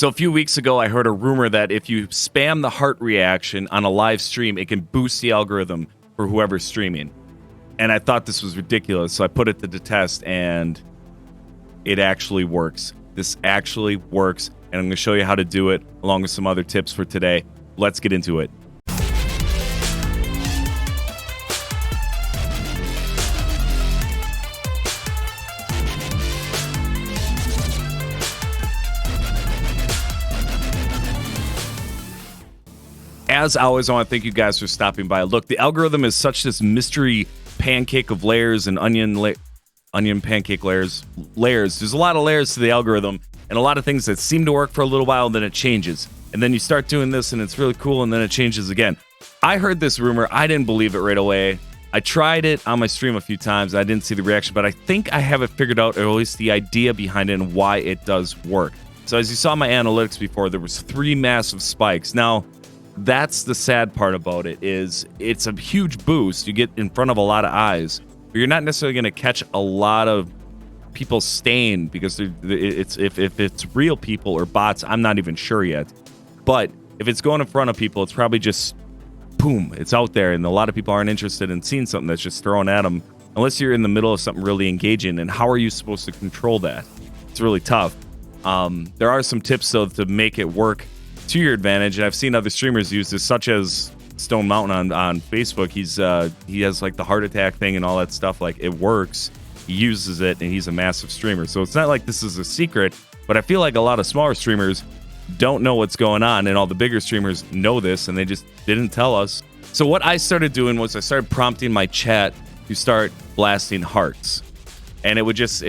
So a few weeks ago, I heard a rumor that if you spam the heart reaction on a live stream, it can boost the algorithm for whoever's streaming. And I thought this was ridiculous, so I put it to the test, and it actually works. This actually works, and I'm going to show you how to do it, along with some other tips for today. Let's get into it. As always, I want to thank you guys for stopping by. Look, the algorithm is such this mystery pancake of layers and onion pancake layers. There's a lot of layers to the algorithm and a lot of things that seem to work for a little while, and then it changes. And then you start doing this and it's really cool, and then it changes again. I heard this rumor. I didn't believe it right away. I tried it on my stream a few times. I didn't see the reaction, but I think I have it figured out, or at least the idea behind it and why it does work. So as you saw in my analytics before, there was 3 massive spikes. Now, that's the sad part about it, is it's a huge boost. You get in front of a lot of eyes, but you're not necessarily going to catch a lot of people staying, because if it's real people or bots, I'm not even sure yet. But if it's going in front of people, it's probably just boom, it's out there, and a lot of people aren't interested in seeing something that's just thrown at them unless you're in the middle of something really engaging. And how are you supposed to control that? It's really tough. There are some tips though to make it work to your advantage, and I've seen other streamers use this, such as Stone Mountain on Facebook. He has like the heart attack thing and all that stuff. Like, it works. He uses it, and he's a massive streamer. So it's not like this is a secret, but I feel like a lot of smaller streamers don't know what's going on, and all the bigger streamers know this, and they just didn't tell us. So what I started doing was I started prompting my chat to start blasting hearts, and it would just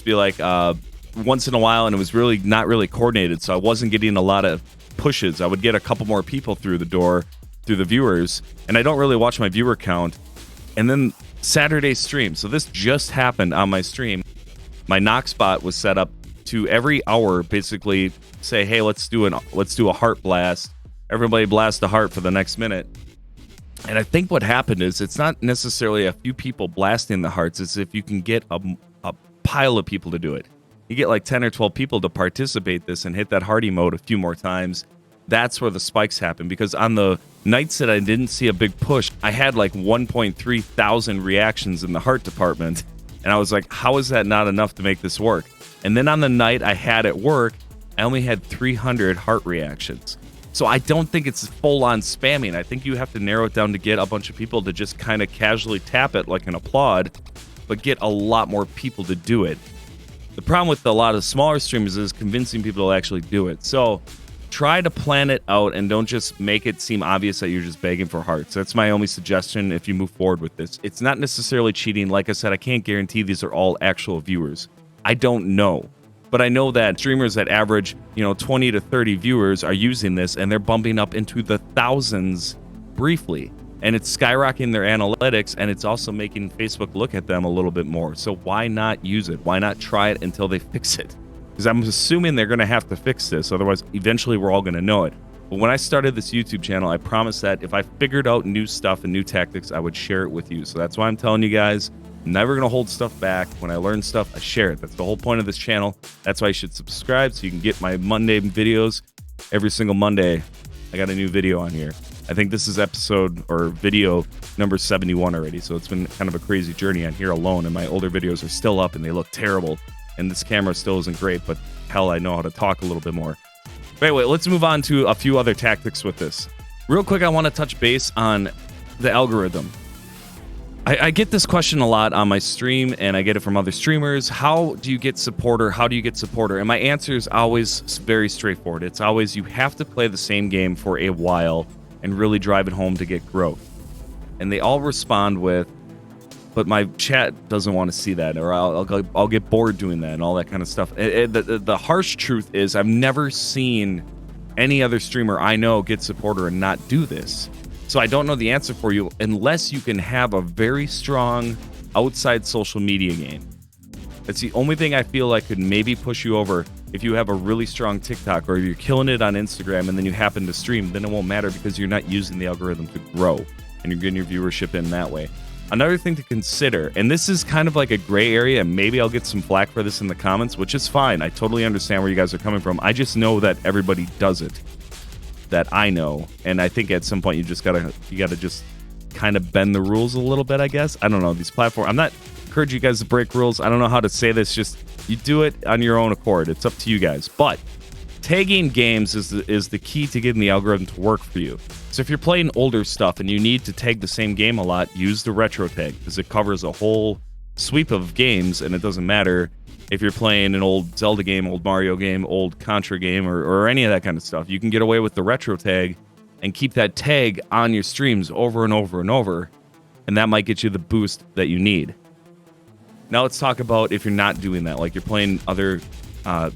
be like once in a while, and it was really not really coordinated, so I wasn't getting a lot of pushes. I would get a couple more people through the door, through the viewers, and I don't really watch my viewer count. And then Saturday's stream, so this just happened on my stream. My Nox bot was set up to every hour basically say, hey, let's do a heart blast. Everybody blast a heart for the next minute. And I think what happened is, it's not necessarily a few people blasting the hearts, it's if you can get a pile of people to do it. You get like 10 or 12 people to participate this and hit that heart emote a few more times. That's where the spikes happen, because on the nights that I didn't see a big push, I had like 1.3 thousand reactions in the heart department. And I was like, how is that not enough to make this work? And then on the night I had it work, I only had 300 heart reactions. So I don't think it's full-on spamming. I think you have to narrow it down to get a bunch of people to just kind of casually tap it like an applaud, but get a lot more people to do it. The problem with a lot of smaller streamers is convincing people to actually do it. So try to plan it out, and don't just make it seem obvious that you're just begging for hearts. That's my only suggestion if you move forward with this. It's not necessarily cheating. Like I said, I can't guarantee these are all actual viewers. I don't know. But I know that streamers that average, 20 to 30 viewers are using this, and they're bumping up into the thousands briefly. And it's skyrocketing their analytics, and it's also making Facebook look at them a little bit more. So why not use it? Why not try it until they fix it? Because I'm assuming they're going to have to fix this. Otherwise, eventually we're all going to know it. But when I started this YouTube channel, I promised that if I figured out new stuff and new tactics, I would share it with you. So that's why I'm telling you guys, I'm never going to hold stuff back. When I learn stuff, I share it. That's the whole point of this channel. That's why you should subscribe, so you can get my Monday videos. Every single Monday, I got a new video on here. I think this is episode or video number 71 already, so it's been kind of a crazy journey on here alone, and my older videos are still up, and they look terrible, and this camera still isn't great, but hell, I know how to talk a little bit more. But anyway, let's move on to a few other tactics with this. Real quick, I want to touch base on the algorithm. I get this question a lot on my stream, and I get it from other streamers. How do you get supporter? How do you get supporter? And my answer is always very straightforward. It's always, you have to play the same game for a while and really drive it home to get growth. And they all respond with, but my chat doesn't want to see that, or I'll get bored doing that, and all that kind of stuff. The harsh truth is, I've never seen any other streamer I know get supporter and not do this. So I don't know the answer for you, unless you can have a very strong outside social media game. That's the only thing I feel like could maybe push you over. If you have a really strong TikTok, or if you're killing it on Instagram and then you happen to stream, then it won't matter, because you're not using the algorithm to grow, and you're getting your viewership in that way. Another thing to consider, and this is kind of like a gray area, and maybe I'll get some flack for this in the comments, which is fine. I totally understand where you guys are coming from. I just know that everybody does it. That I know, and I think at some point you gotta just kind of bend the rules a little bit, I guess. I don't know, these platforms, I'm not encouraging you guys to break rules. I don't know how to say this, just you do it on your own accord. It's up to you guys. But tagging games is the key to getting the algorithm to work for you. So if you're playing older stuff and you need to tag the same game a lot, use the retro tag, because it covers a whole sweep of games, and it doesn't matter if you're playing an old Zelda game, old Mario game, old Contra game, or any of that kind of stuff. You can get away with the retro tag and keep that tag on your streams over and over and over, and that might get you the boost that you need. Now let's talk about if you're not doing that, like you're playing other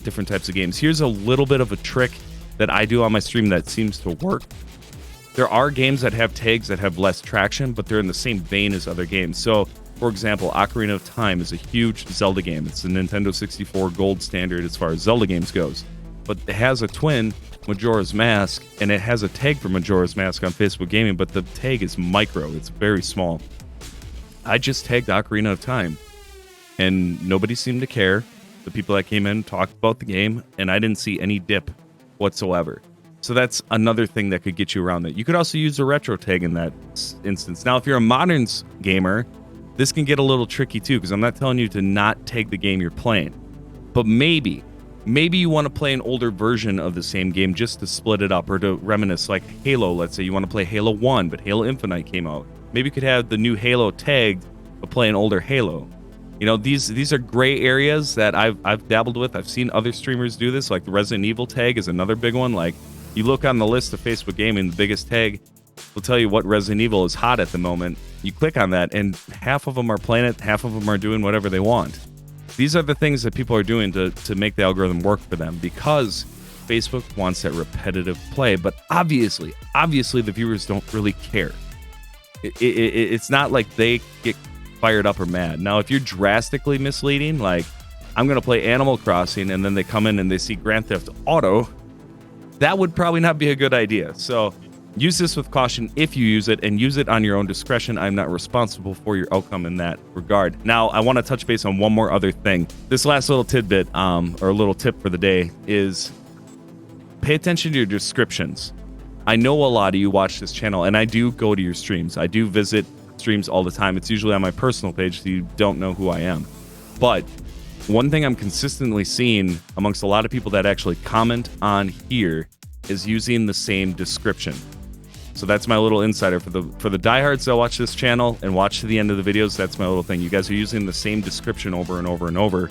different types of games. Here's a little bit of a trick that I do on my stream that seems to work. There are games that have tags that have less traction, but they're in the same vein as other games. So, for example, Ocarina of Time is a huge Zelda game. It's the Nintendo 64 gold standard as far as Zelda games goes. But it has a twin, Majora's Mask, and it has a tag for Majora's Mask on Facebook Gaming, but the tag is micro. It's very small. I just tagged Ocarina of Time, and nobody seemed to care. The people that came in talked about the game, and I didn't see any dip whatsoever. So that's another thing that could get you around that. You could also use a retro tag in that instance. Now, if you're a modern gamer, this can get a little tricky too, because I'm not telling you to not tag the game you're playing. But maybe you want to play an older version of the same game just to split it up, or to reminisce, like Halo. Let's say you want to play Halo 1, but Halo Infinite came out. Maybe you could have the new Halo tagged, but play an older Halo. You know, these are gray areas that I've dabbled with. I've seen other streamers do this, like the Resident Evil tag is another big one. Like, you look on the list of Facebook Gaming, the biggest tag will tell you what Resident Evil is hot at the moment. You click on that, and half of them are playing it, half of them are doing whatever they want. These are the things that people are doing to make the algorithm work for them, because Facebook wants that repetitive play. But obviously the viewers don't really care. It's not like they get fired up or mad. Now, if you're drastically misleading, like I'm going to play Animal Crossing, and then they come in and they see Grand Theft Auto, that would probably not be a good idea. So use this with caution if you use it, and use it on your own discretion. I'm not responsible for your outcome in that regard. Now, I want to touch base on one more other thing. This last little tidbit, or a little tip for the day, is pay attention to your descriptions. I know a lot of you watch this channel, and I do go to your streams. I do visit streams all the time. It's usually on my personal page, so you don't know who I am. But one thing I'm consistently seeing amongst a lot of people that actually comment on here is using the same description. So that's my little insider for the diehards that watch this channel and watch to the end of the videos. That's my little thing. You guys are using the same description over and over and over.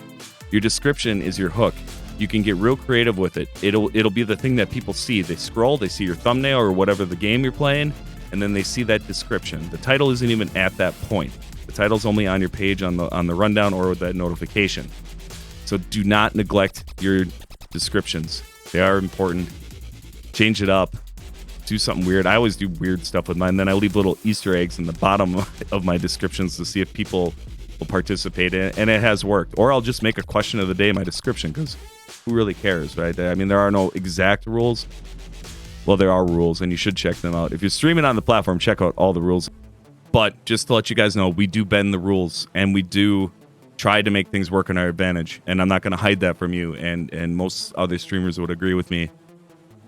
Your description is your hook. You can get real creative with it. It'll be the thing that people see. They scroll, they see your thumbnail or whatever the game you're playing, and then they see that description. The title isn't even at that point. The title's only on your page on the rundown or with that notification. So do not neglect your descriptions. They are important. Change it up. Do something weird. I always do weird stuff with mine. Then I leave little Easter eggs in the bottom of my descriptions to see if people will participate in it, and it has worked. Or I'll just make a question of the day in my description, because who really cares, right? I mean, there are no exact rules. Well, there are rules, and you should check them out. If you're streaming on the platform, check out all the rules. But just to let you guys know, we do bend the rules, and we do try to make things work in our advantage, and I'm not going to hide that from you, and most other streamers would agree with me,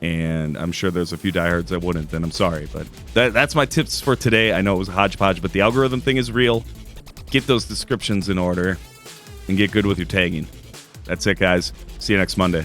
and I'm sure there's a few diehards that wouldn't, and I'm sorry, but that's my tips for today. I know it was a hodgepodge, but the algorithm thing is real. Get those descriptions in order and get good with your tagging. That's it, guys. See you next Monday.